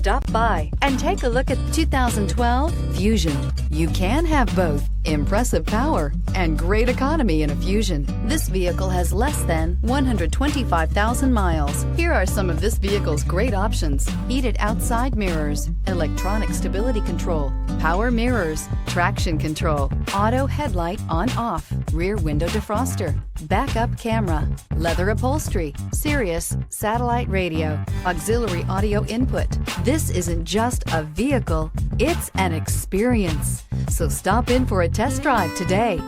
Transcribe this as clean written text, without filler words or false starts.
Stop by and take a look at 2012 Fusion. You can have both impressive power and great economy in a Fusion. This vehicle has less than 125,000 miles. Here are some of this vehicle's great options: heated outside mirrors, electronic stability control, power mirrors, traction control, auto headlight on/off, rear window defroster, backup camera, leather upholstery, Sirius satellite radio, auxiliary audio input. This isn't just a vehicle, it's an experience. So stop in for a test drive today.